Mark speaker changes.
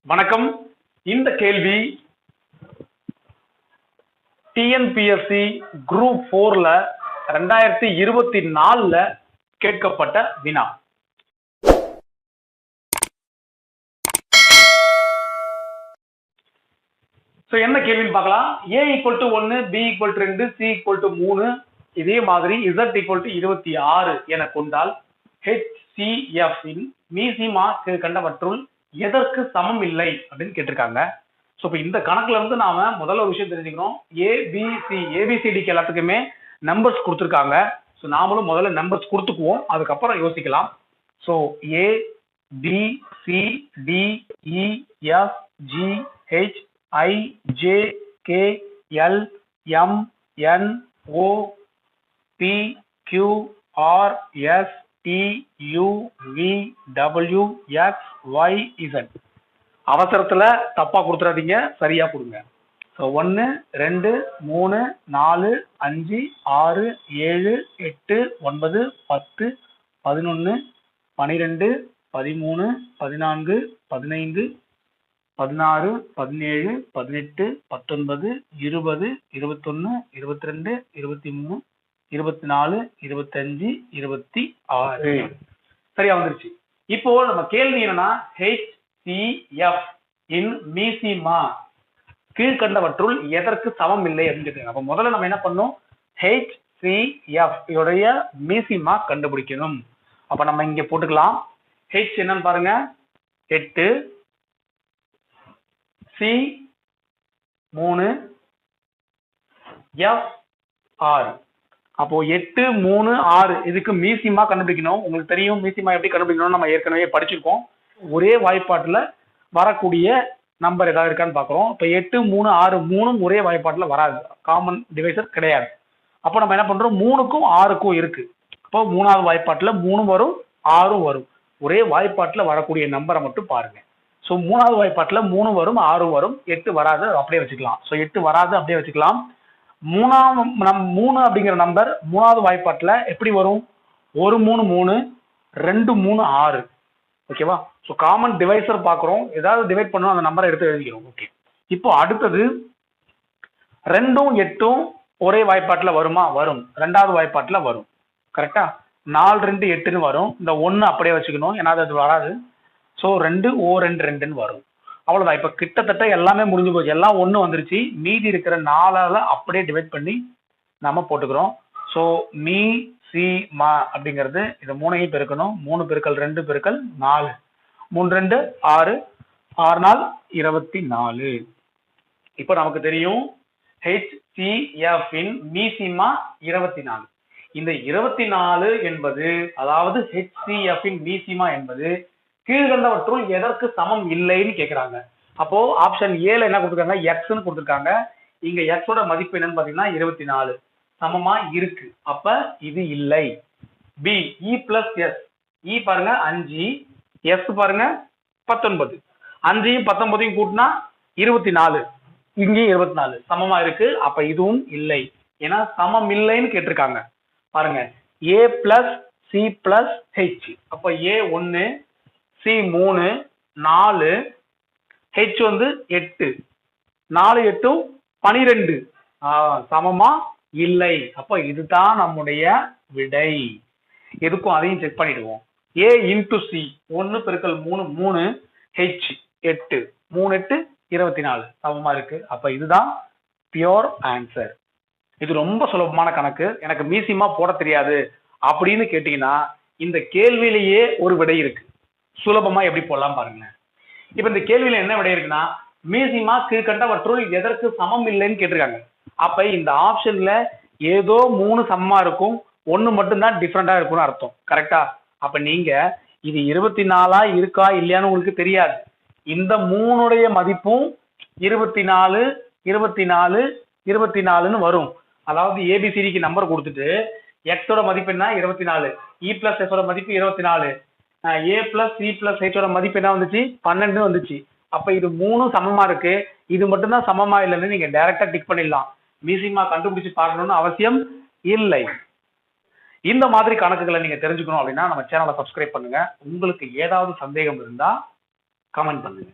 Speaker 1: வணக்கம். இந்த கேள்வி டிஎன்பிஎஸ்சி குரூப் 4ல 2024ல கேட்கப்பட்ட வினா. என்ன கேள்வின்னு பார்க்கலாம். A = 1, B = 2, C = 3, இதே மாதிரி Z = 26 என கொண்டால் HCF இன் மீசிமா கண்டவற்றுள் எதற்கு சமம் இல்லை அப்படின்னு கேட்டிருக்காங்க. ஸோ இப்போ இந்த கணக்குல இருந்து நாம முதல்ல ஒரு விஷயம் தெரிஞ்சுக்கணும். ஏபிசிடிக்கு எல்லாத்துக்குமே நம்பர்ஸ் கொடுத்துருக்காங்க. ஸோ நாமளும் முதல்ல நம்பர்ஸ் கொடுத்துக்குவோம், அதுக்கப்புறம் யோசிக்கலாம். So A B C D E F G H I J K L M N O P Q R S T U V W X Y Z. அவசரத்துல தப்பா கொடுத்துறாதீங்க, சரியா கொடுங்க. ஸோ 1 2 3 4 5 6 7 8 9 10 11 12 13 14 15 16 17 18 19 20 21 22 23 24 25 26 சரியா வந்துருச்சு. இப்போ நம்ம கேள்வி என்னன்னா, HCF இன் மீசிமா கீழ்கண்டவற்றுள் எதற்கு சமம் இல்லை அப்படின்னு. அப்ப முதல்ல நம்ம என்ன பண்ணணும், HCF உடைய மீசிமா கண்டுபிடிக்கணும். அப்ப நம்ம இங்க போட்டுக்கலாம். H என்னன்னு பாருங்க, 8, C 3, F 6. அப்போ 8 3 6 இதுக்கு மீசிமா கண்டுபிடிக்கணும். உங்களுக்கு தெரியும் மீசிமா எப்படி கண்டுபிடிக்கணும், நம்ம ஏற்கனவே படிச்சிருக்கோம். ஒரே வாய்ப்பாட்டுல வரக்கூடிய நம்பர் ஏதாவது இருக்கான்னு பார்க்குறோம். இப்போ 8 3 6 3ம் ஒரே வாய்ப்பாட்டுல வராது, காமன் டிவைசர் கிடையாது. அப்போ நம்ம என்ன பண்றோம், 3க்கும் 6க்கும் இருக்கு. அப்போ 3வது வாய்ப்பாட்டுல 3 வரும் 6ம் வரும். ஒரே வாய்ப்பாட்டுல வரக்கூடிய நம்பரை மட்டும் பாருங்க. ஸோ 3வது வாய்ப்பாட்டுல 3 வரும் 6 வரும், 8 வராது, அப்படியே வச்சுக்கலாம். ஸோ 8 வராது, அப்படியே வச்சுக்கலாம். 3 அப்படிங்கிற நம்பர் 3வது வாய்ப்பாட்டுல எப்படி வரும், 1 3 3 2 3 6. ஓகேவா? ஸோ காமன் டிவைசர் பார்க்குறோம், ஏதாவது டிவைட் பண்ணணும் அந்த நம்பரை எடுத்து எழுதிக்கிறோம். ஓகே, இப்போ அடுத்தது 2ம் 8ம் ஒரே வாய்ப்பாட்டில் வருமா, வரும். 2வது வாய்ப்பாட்டில் வரும். கரெக்டா? 4 2 8ன்னு வரும். இந்த 1 அப்படியே வச்சுக்கணும், ஏன்னா அது வராது. ஸோ 2 O 2 2ன்னு வரும். அவ்வளோதான். இப்போ கிட்டத்தட்ட எல்லாமே முடிஞ்சு போச்சு, எல்லாம் 1 வந்துருச்சு. மீதி இருக்கிற 4ஆல் அப்படியே டிவைட் பண்ணி நாம போட்டுக்கிறோம். ஸோ மீ சி மா அப்படிங்கிறது இது 3ஐயும் பெருக்கணும். 3 பெருக்கல் 2 பெருக்கல் 4, 3 2 6, 6 4 24. இப்போ நமக்கு தெரியும் HCF இன் மீசிமா 24. இந்த 24 என்பது, அதாவது HCF இன் மீசிமா என்பது கீழ்கண்டவற்றுள் எதற்கு சமம் இல்லைன்னு கேட்கிறாங்க. அப்போ ஆப்ஷன் ஏல என்ன கொடுத்துருக்காங்க, எக்ஸ்ன்னு கொடுத்துருக்காங்க. இங்க எக்ஸோட மதிப்பு என்னன்னு பாத்தீங்கன்னா 24 சமமா இருக்கு. அப்ப இது இல்லை. பி இ பிளஸ் எஸ், இ பாருங்க 5, எஸ் பாருங்க 19, 5யும் 19யும் கூட்டினா 24, இங்கேயும் 24 சமமா இருக்கு. அப்ப இதுவும் இல்லை, ஏன்னா சமம் இல்லைன்னு கேட்டிருக்காங்க. பாருங்க, ஏ பிளஸ் சி பிளஸ் ஹெச். அப்ப ஏ 1, சி 3 4, ஹெச் 8, 4 8 12 சமமா இல்லை. அப்ப இதுதான் நம்முடைய விடை. எதுக்கும் அதையும் செக் பண்ணிடுவோம். ஏ இன்டு சி 1 பெருக்கல் 3 3, ஹெச் 8, 3 8 24 சமமா இருக்கு. அப்ப இதுதான் பியோர் ஆன்சர். இது ரொம்ப சுலபமான கணக்கு. எனக்கு மீசிமா போட தெரியாது அப்படின்னு கேட்டீங்கன்னா இந்த கேள்வியிலேயே ஒரு விடை இருக்கு. சுலபமா எப்படி போடலாம் பாருங்க. இப்ப இந்த கேள்வியில என்ன விடை இருக்குன்னா, மீசிமா கீழ்கண்டவற்றுள் எதற்கு சமம் இல்லைன்னு கேட்டிருக்காங்க. அப்ப இந்த ஆப்ஷன்ல ஏதோ 3 சமமா இருக்கும், 1 மட்டும்தான் டிஃபரெண்டா இருக்கும்னு அர்த்தம். கரெக்டா? அப்ப நீங்க இது 24 இருக்கா இல்லையான்னு உங்களுக்கு தெரியாது. இந்த 3உடைய மதிப்பும் 24 24 24ன்னு வரும். அதாவது ஏபிசிடிக்கு நம்பர் கொடுத்துட்டு எக்ஸோட மதிப்பு என்ன 24, இ பிளஸ் எஸோட மதிப்பு 24, ஏ பிளஸ் சி பிளஸ் ஹெச்சோட மதிப்பு என்ன வந்துச்சு 12 வந்துச்சு. அப்ப இது 3 சமமா இருக்கு, இது மட்டும்தான் சமமா இல்லைன்னு நீங்க டைரக்டா டிக் பண்ணிடலாம். மீசிமா கண்டுபிடிச்சு பார்க்கணும்னு அவசியம் இல்லை. இந்த மாதிரி கணக்குகளை நீங்க தெரிஞ்சுக்கணும் அப்படின்னா நம்ம சேனலை சப்ஸ்கிரைப் பண்ணுங்க. உங்களுக்கு ஏதாவது சந்தேகம் இருந்தா கமெண்ட் பண்ணுங்க.